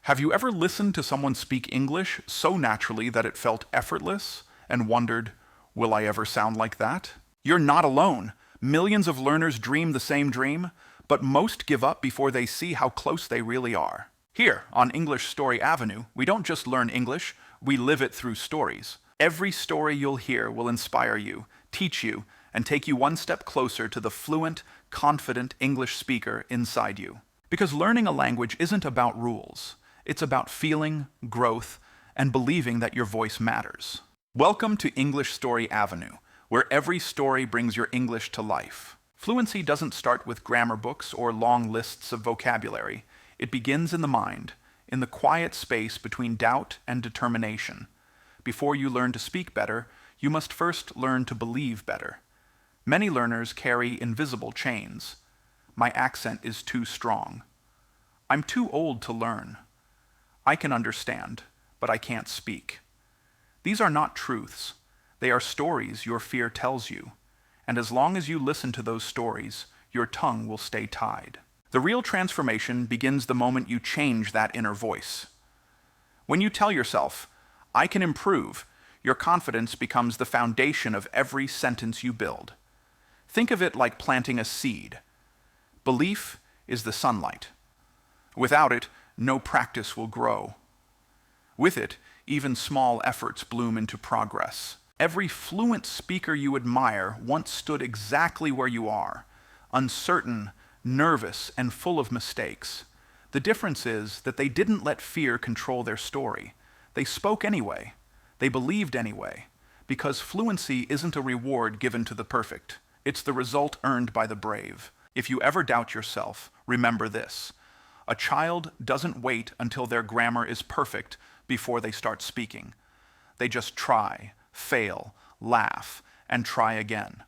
Have you ever listened to someone speak English so naturally that it felt effortless and wondered, will I ever sound like that? You're not alone. Millions of learners dream the same dream, but most give up before they see how close they really are. Here, on English Story Avenue, we don't just learn English, we live it through stories. Every story you'll hear will inspire you, teach you, and take you one step closer to the fluent, confident English speaker inside you. Because learning a language isn't about rules. It's about feeling, growth, and believing that your voice matters. Welcome to English Story Avenue, where every story brings your English to life. Fluency doesn't start with grammar books or long lists of vocabulary. It begins in the mind, in the quiet space between doubt and determination. Before you learn to speak better, you must first learn to believe better. Many learners carry invisible chains. My accent is too strong. I'm too old to learn. I can understand, but I can't speak. These are not truths. They are stories your fear tells you. And as long as you listen to those stories, your tongue will stay tied. The real transformation begins the moment you change that inner voice. When you tell yourself, I can improve, your confidence becomes the foundation of every sentence you build. Think of it like planting a seed. Belief is the sunlight. Without it, no practice will grow. With it, even small efforts bloom into progress. Every fluent speaker you admire once stood exactly where you are, uncertain, nervous, and full of mistakes. The difference is that they didn't let fear control their story. They spoke anyway. They believed anyway. Because fluency isn't a reward given to the perfect. It's the result earned by the brave. If you ever doubt yourself, remember this. A child doesn't wait until their grammar is perfect before they start speaking. They just try, fail, laugh, and try again.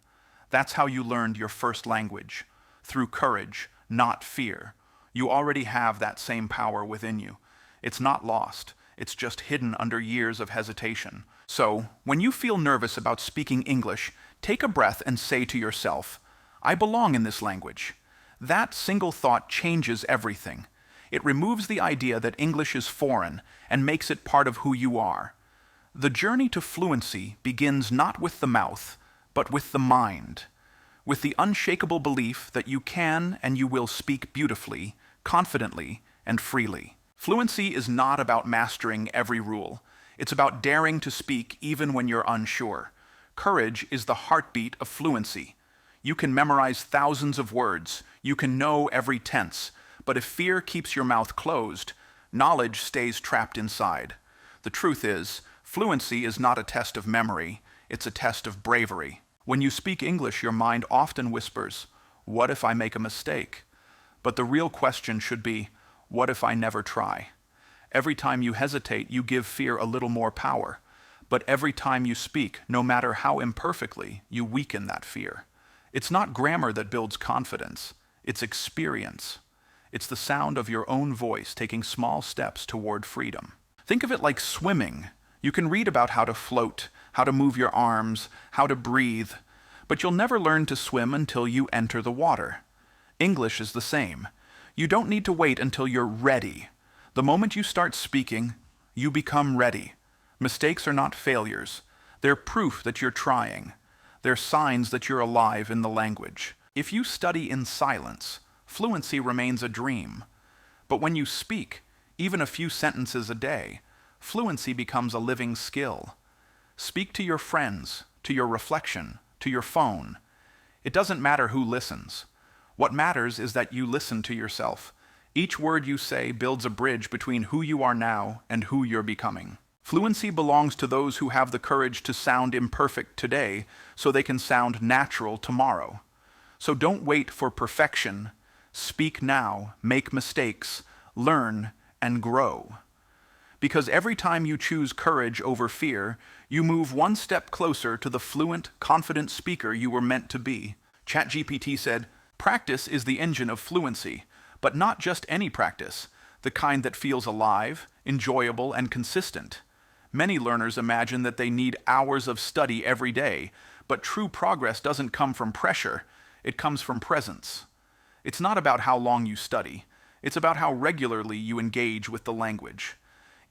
That's how you learned your first language. Through courage, not fear. You already have that same power within you. It's not lost. It's just hidden under years of hesitation. So, when you feel nervous about speaking English, take a breath and say to yourself, I belong in this language. That single thought changes everything. It removes the idea that English is foreign and makes it part of who you are. The journey to fluency begins not with the mouth, but with the mind. With the unshakable belief that you can and you will speak beautifully, confidently, and freely. Fluency is not about mastering every rule. It's about daring to speak even when you're unsure. Courage is the heartbeat of fluency. You can memorize thousands of words. You can know every tense. But if fear keeps your mouth closed, knowledge stays trapped inside. The truth is, fluency is not a test of memory. It's a test of bravery. When you speak English, your mind often whispers, what if I make a mistake? But the real question should be, what if I never try? Every time you hesitate, you give fear a little more power. But every time you speak, no matter how imperfectly, you weaken that fear. It's not grammar that builds confidence. It's experience. It's the sound of your own voice taking small steps toward freedom. Think of it like swimming. You can read about how to float, how to move your arms, how to breathe, but you'll never learn to swim until you enter the water. English is the same. You don't need to wait until you're ready. The moment you start speaking, you become ready. Mistakes are not failures. They're proof that you're trying. They're signs that you're alive in the language. If you study in silence, fluency remains a dream. But when you speak, even a few sentences a day, fluency becomes a living skill. Speak to your friends, to your reflection, to your phone. It doesn't matter who listens. What matters is that you listen to yourself. Each word you say builds a bridge between who you are now and who you're becoming. Fluency belongs to those who have the courage to sound imperfect today so they can sound natural tomorrow. So don't wait for perfection. Speak now, make mistakes, learn, and grow. Because every time you choose courage over fear, you move one step closer to the fluent, confident speaker you were meant to be. ChatGPT said, practice is the engine of fluency, but not just any practice, the kind that feels alive, enjoyable, and consistent. Many learners imagine that they need hours of study every day, but true progress doesn't come from pressure, it comes from presence. It's not about how long you study. It's about how regularly you engage with the language.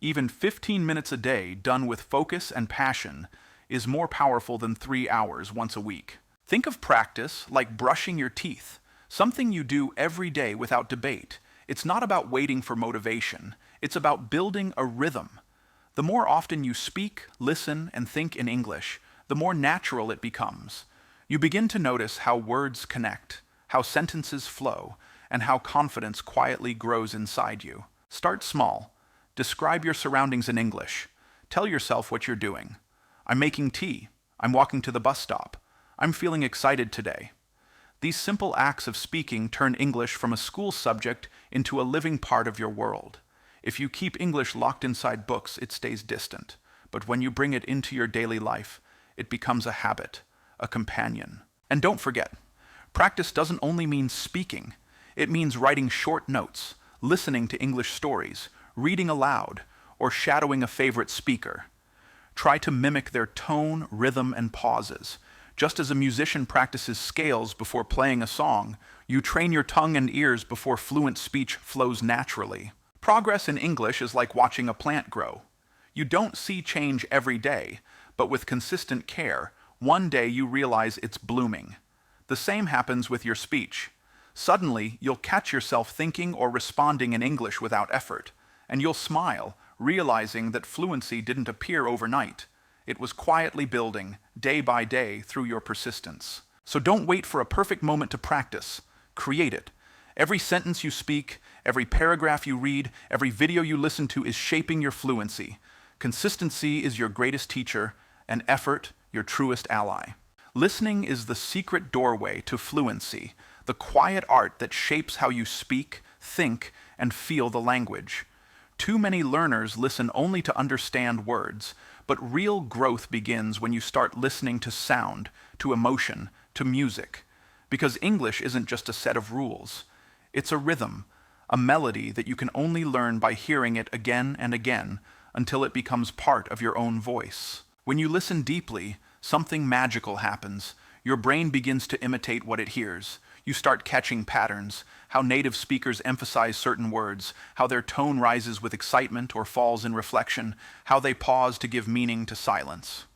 Even 15 minutes a day done with focus and passion is more powerful than 3 hours once a week. Think of practice like brushing your teeth, something you do every day without debate. It's not about waiting for motivation, it's about building a rhythm. The more often you speak, listen, and think in English, the more natural it becomes. You begin to notice how words connect, how sentences flow, and how confidence quietly grows inside you. Start small. Describe your surroundings in English. Tell yourself what you're doing. I'm making tea. I'm walking to the bus stop. I'm feeling excited today. These simple acts of speaking turn English from a school subject into a living part of your world. If you keep English locked inside books, it stays distant. But when you bring it into your daily life, it becomes a habit, a companion. And don't forget, practice doesn't only mean speaking. It means writing short notes, listening to English stories, reading aloud, or shadowing a favorite speaker. Try to mimic their tone, rhythm, and pauses. Just as a musician practices scales before playing a song, you train your tongue and ears before fluent speech flows naturally. Progress in English is like watching a plant grow. You don't see change every day, but with consistent care, one day you realize it's blooming. The same happens with your speech. Suddenly, you'll catch yourself thinking or responding in English without effort, and you'll smile, realizing that fluency didn't appear overnight. It was quietly building, day by day, through your persistence. So don't wait for a perfect moment to practice. Create it. Every sentence you speak, every paragraph you read, every video you listen to is shaping your fluency. Consistency is your greatest teacher, and effort your truest ally. Listening is the secret doorway to fluency, the quiet art that shapes how you speak, think, and feel the language. Too many learners listen only to understand words, but real growth begins when you start listening to sound, to emotion, to music. Because English isn't just a set of rules. It's a rhythm, a melody that you can only learn by hearing it again and again until it becomes part of your own voice. When you listen deeply, something magical happens. Your brain begins to imitate what it hears. You start catching patterns, how native speakers emphasize certain words, how their tone rises with excitement or falls in reflection, how they pause to give meaning to silence.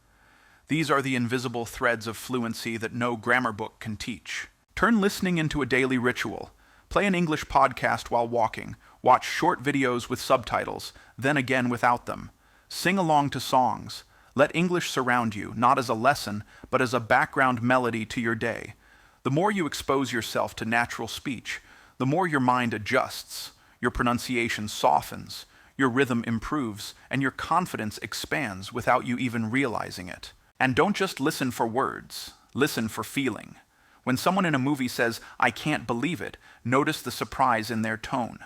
These are the invisible threads of fluency that no grammar book can teach. Turn listening into a daily ritual. Play an English podcast while walking. Watch short videos with subtitles, then again without them. Sing along to songs. Let English surround you, not as a lesson, but as a background melody to your day. The more you expose yourself to natural speech, the more your mind adjusts, your pronunciation softens, your rhythm improves, and your confidence expands without you even realizing it. And don't just listen for words, listen for feeling. When someone in a movie says, "I can't believe it," notice the surprise in their tone.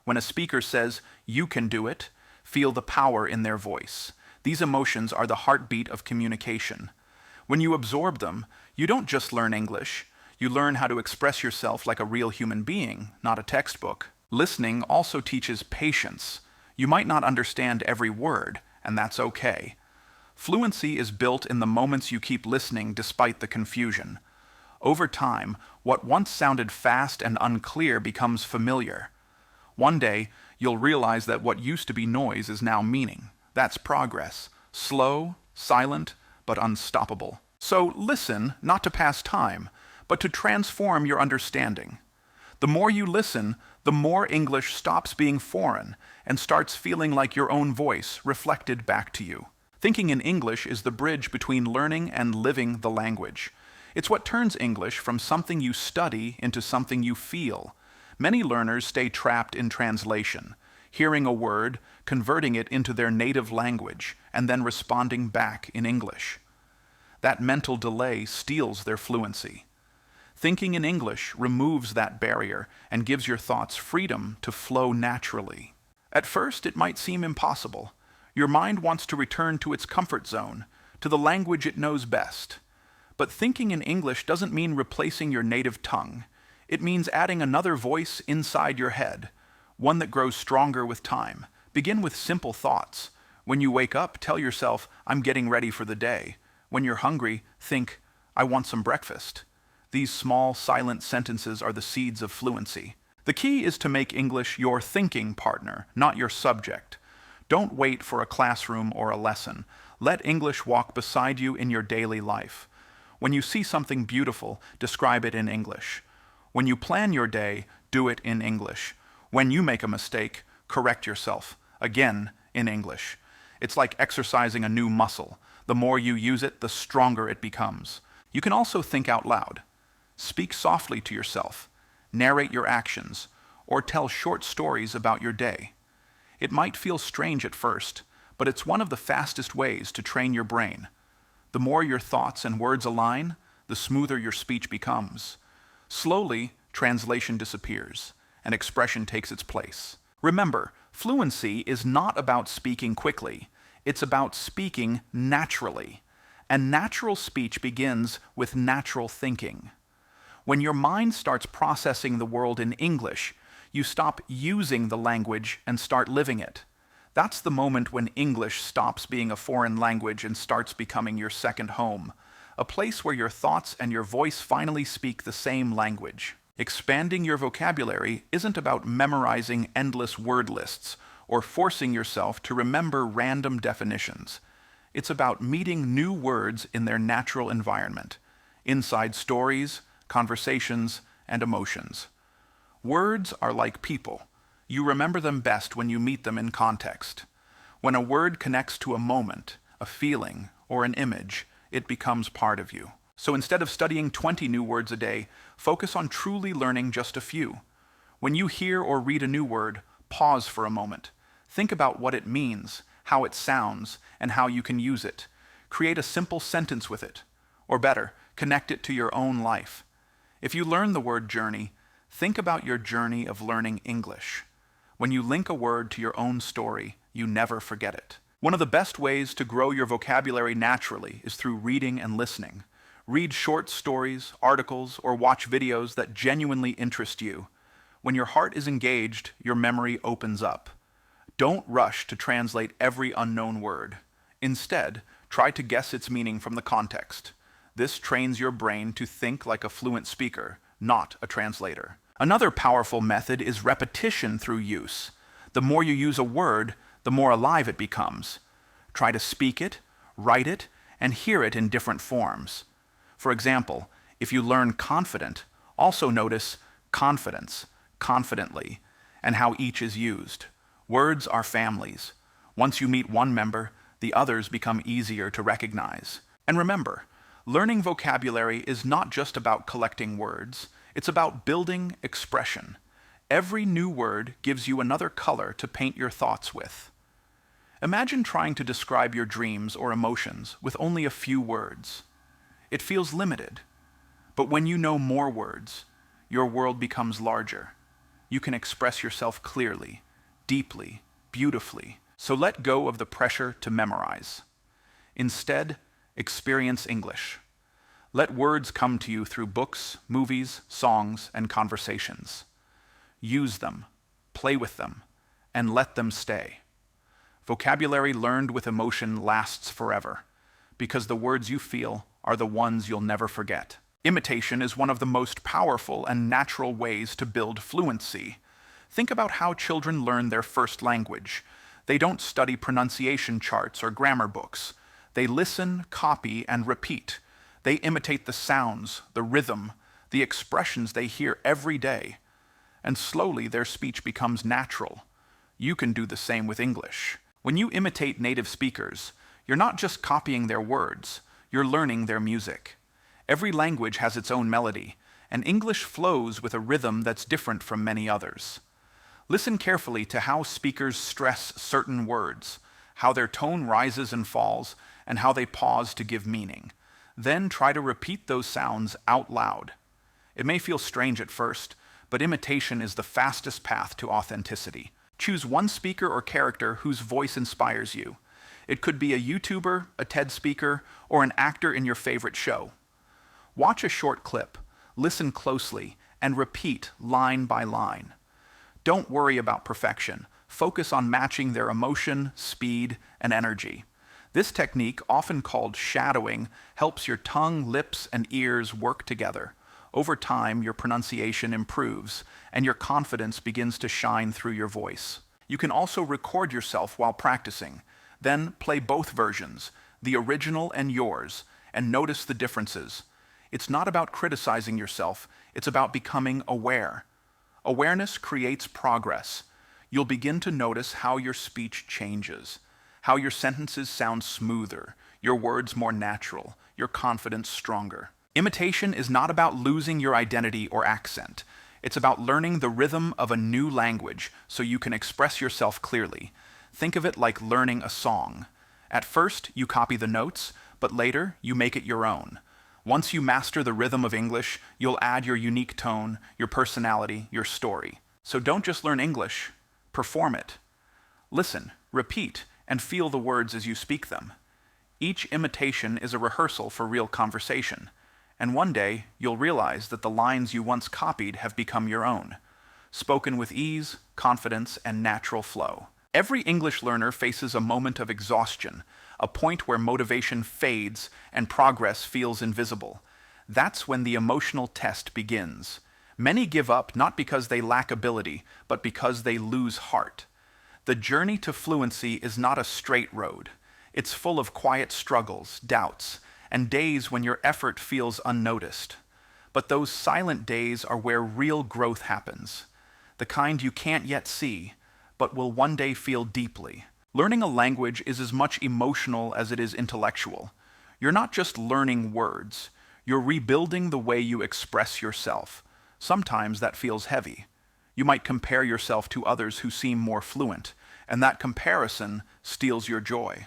When a speaker says, "You can do it," feel the power in their voice. These emotions are the heartbeat of communication. When you absorb them, you don't just learn English. You learn how to express yourself like a real human being, not a textbook. Listening also teaches patience. You might not understand every word, and that's okay. Fluency is built in the moments you keep listening despite the confusion. Over time, what once sounded fast and unclear becomes familiar. One day, you'll realize that what used to be noise is now meaning. That's progress. Slow, silent, but unstoppable. So listen, not to pass time, but to transform your understanding. The more you listen, the more English stops being foreign and starts feeling like your own voice reflected back to you. Thinking in English is the bridge between learning and living the language. It's what turns English from something you study into something you feel. Many learners stay trapped in translation, hearing a word, converting it into their native language, and then responding back in English. That mental delay steals their fluency. Thinking in English removes that barrier and gives your thoughts freedom to flow naturally. At first, it might seem impossible. Your mind wants to return to its comfort zone, to the language it knows best. But thinking in English doesn't mean replacing your native tongue. It means adding another voice inside your head, one that grows stronger with time. Begin with simple thoughts. When you wake up, tell yourself, "I'm getting ready for the day." When you're hungry, think, "I want some breakfast." These small, silent sentences are the seeds of fluency. The key is to make English your thinking partner, not your subject. Don't wait for a classroom or a lesson. Let English walk beside you in your daily life. When you see something beautiful, describe it in English. When you plan your day, do it in English. When you make a mistake, correct yourself, again in English. It's like exercising a new muscle. The more you use it, the stronger it becomes. You can also think out loud. Speak softly to yourself, narrate your actions, or tell short stories about your day. It might feel strange at first, but it's one of the fastest ways to train your brain. The more your thoughts and words align, the smoother your speech becomes. Slowly, translation disappears, and expression takes its place. Remember, fluency is not about speaking quickly. It's about speaking naturally. And natural speech begins with natural thinking. When your mind starts processing the world in English, you stop using the language and start living it. That's the moment when English stops being a foreign language and starts becoming your second home, a place where your thoughts and your voice finally speak the same language. Expanding your vocabulary isn't about memorizing endless word lists or forcing yourself to remember random definitions. It's about meeting new words in their natural environment, inside stories, conversations, and emotions. Words are like people. You remember them best when you meet them in context. When a word connects to a moment, a feeling, or an image, it becomes part of you. So instead of studying 20 new words a day, focus on truly learning just a few. When you hear or read a new word, pause for a moment. Think about what it means, how it sounds, and how you can use it. Create a simple sentence with it. Or better, connect it to your own life. If you learn the word journey, think about your journey of learning English. When you link a word to your own story, you never forget it. One of the best ways to grow your vocabulary naturally is through reading and listening. Read short stories, articles, or watch videos that genuinely interest you. When your heart is engaged, your memory opens up. Don't rush to translate every unknown word. Instead, try to guess its meaning from the context. This trains your brain to think like a fluent speaker, not a translator. Another powerful method is repetition through use. The more you use a word, the more alive it becomes. Try to speak it, write it, and hear it in different forms. For example, if you learn confident, also notice confidence, confidently, and how each is used. Words are families. Once you meet one member, the others become easier to recognize. And remember, learning vocabulary is not just about collecting words, it's about building expression. Every new word gives you another color to paint your thoughts with. Imagine trying to describe your dreams or emotions with only a few words. It feels limited. But when you know more words, your world becomes larger. You can express yourself clearly, deeply, beautifully. So let go of the pressure to memorize. Instead, experience English. Let words come to you through books, movies, songs, and conversations. Use them, play with them, and let them stay. Vocabulary learned with emotion lasts forever, because the words you feel are the ones you'll never forget. Imitation is one of the most powerful and natural ways to build fluency. Think about how children learn their first language. They don't study pronunciation charts or grammar books. They listen, copy, and repeat. They imitate the sounds, the rhythm, the expressions they hear every day. And slowly their speech becomes natural. You can do the same with English. When you imitate native speakers, you're not just copying their words, you're learning their music. Every language has its own melody, and English flows with a rhythm that's different from many others. Listen carefully to how speakers stress certain words, how their tone rises and falls, and how they pause to give meaning. Then try to repeat those sounds out loud. It may feel strange at first, but imitation is the fastest path to authenticity. Choose one speaker or character whose voice inspires you. It could be a YouTuber, a TED speaker, or an actor in your favorite show. Watch a short clip, listen closely, and repeat line by line. Don't worry about perfection. Focus on matching their emotion, speed, and energy. This technique, often called shadowing, helps your tongue, lips, and ears work together. Over time, your pronunciation improves, and your confidence begins to shine through your voice. You can also record yourself while practicing. Then play both versions, the original and yours, and notice the differences. It's not about criticizing yourself, it's about becoming aware. Awareness creates progress. You'll begin to notice how your speech changes, how your sentences sound smoother, your words more natural, your confidence stronger. Imitation is not about losing your identity or accent. It's about learning the rhythm of a new language so you can express yourself clearly. Think of it like learning a song. At first, you copy the notes, but later, you make it your own. Once you master the rhythm of English, you'll add your unique tone, your personality, your story. So don't just learn English, perform it. Listen, repeat, and feel the words as you speak them. Each imitation is a rehearsal for real conversation. And one day, you'll realize that the lines you once copied have become your own, spoken with ease, confidence, and natural flow. Every English learner faces a moment of exhaustion, a point where motivation fades and progress feels invisible. That's when the emotional test begins. Many give up not because they lack ability, but because they lose heart. The journey to fluency is not a straight road. It's full of quiet struggles, doubts, and days when your effort feels unnoticed. But those silent days are where real growth happens, the kind you can't yet see, but will one day feel deeply. Learning a language is as much emotional as it is intellectual. You're not just learning words, you're rebuilding the way you express yourself. Sometimes that feels heavy. You might compare yourself to others who seem more fluent, and that comparison steals your joy.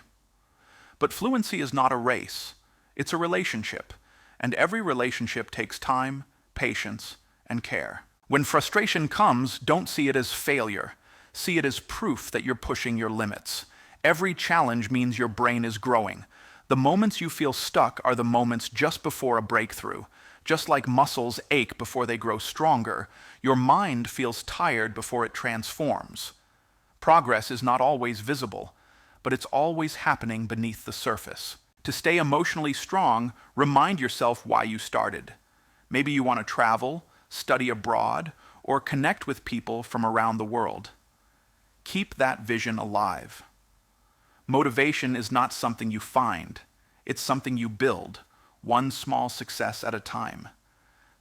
But fluency is not a race. It's a relationship, and every relationship takes time, patience, and care. When frustration comes, don't see it as failure. See it as proof that you're pushing your limits. Every challenge means your brain is growing. The moments you feel stuck are the moments just before a breakthrough. Just like muscles ache before they grow stronger, your mind feels tired before it transforms. Progress is not always visible, but it's always happening beneath the surface. To stay emotionally strong, remind yourself why you started. Maybe you want to travel, study abroad, or connect with people from around the world. Keep that vision alive. Motivation is not something you find. It's something you build, one small success at a time.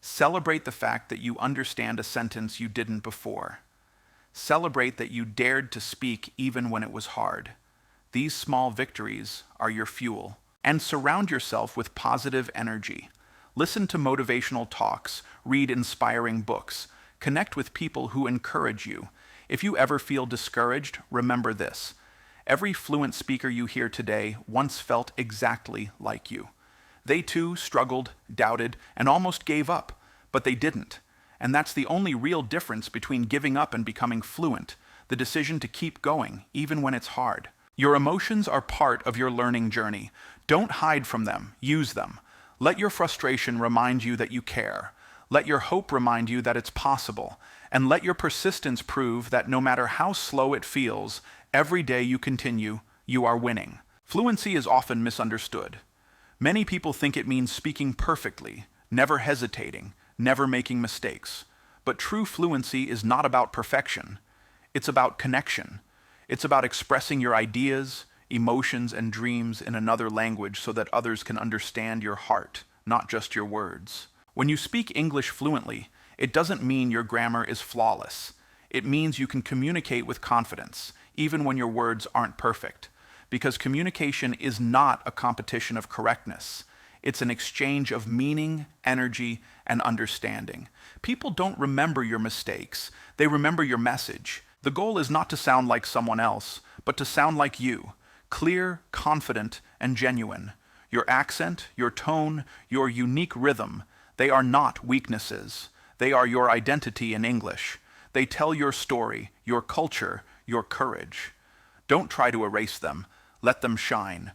Celebrate the fact that you understand a sentence you didn't before. Celebrate that you dared to speak even when it was hard. These small victories are your fuel. And surround yourself with positive energy. Listen to motivational talks, read inspiring books, connect with people who encourage you. If you ever feel discouraged, remember this. Every fluent speaker you hear today once felt exactly like you. They too struggled, doubted, and almost gave up, but they didn't. And that's the only real difference between giving up and becoming fluent, the decision to keep going, even when it's hard. Your emotions are part of your learning journey. Don't hide from them, use them. Let your frustration remind you that you care. Let your hope remind you that it's possible. And let your persistence prove that no matter how slow it feels, every day you continue, you are winning. Fluency is often misunderstood. Many people think it means speaking perfectly, never hesitating, never making mistakes. But true fluency is not about perfection. It's about connection. It's about expressing your ideas, emotions, and dreams in another language so that others can understand your heart, not just your words. When you speak English fluently, it doesn't mean your grammar is flawless. It means you can communicate with confidence, even when your words aren't perfect. Because communication is not a competition of correctness. It's an exchange of meaning, energy, and understanding. People don't remember your mistakes. They remember your message. The goal is not to sound like someone else, but to sound like you, clear, confident, and genuine. Your accent, your tone, your unique rhythm, they are not weaknesses. They are your identity in English. They tell your story, your culture, your courage. Don't try to erase them. Let them shine.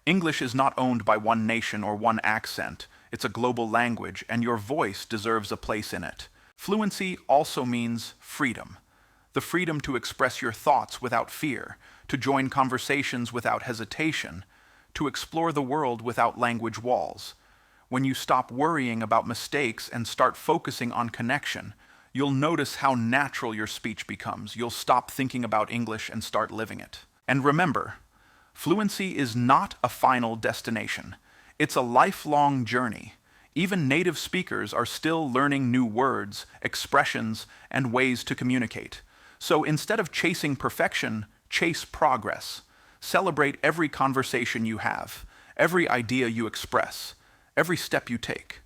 English is not owned by one nation or one accent. It's a global language, and your voice deserves a place in it. Fluency also means freedom. The freedom to express your thoughts without fear, to join conversations without hesitation, to explore the world without language walls. When you stop worrying about mistakes and start focusing on connection, you'll notice how natural your speech becomes. You'll stop thinking about English and start living it. And remember, fluency is not a final destination. It's a lifelong journey. Even native speakers are still learning new words, expressions, and ways to communicate. So instead of chasing perfection, chase progress. Celebrate every conversation you have, every idea you express, every step you take.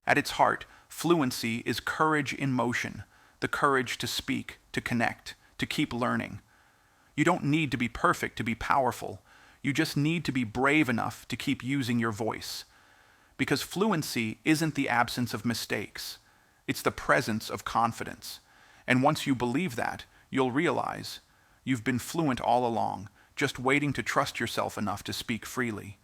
At its heart, fluency is courage in motion, the courage to speak, to connect, to keep learning. You don't need to be perfect to be powerful. You just need to be brave enough to keep using your voice. Because fluency isn't the absence of mistakes. It's the presence of confidence. And once you believe that, you'll realize you've been fluent all along, just waiting to trust yourself enough to speak freely.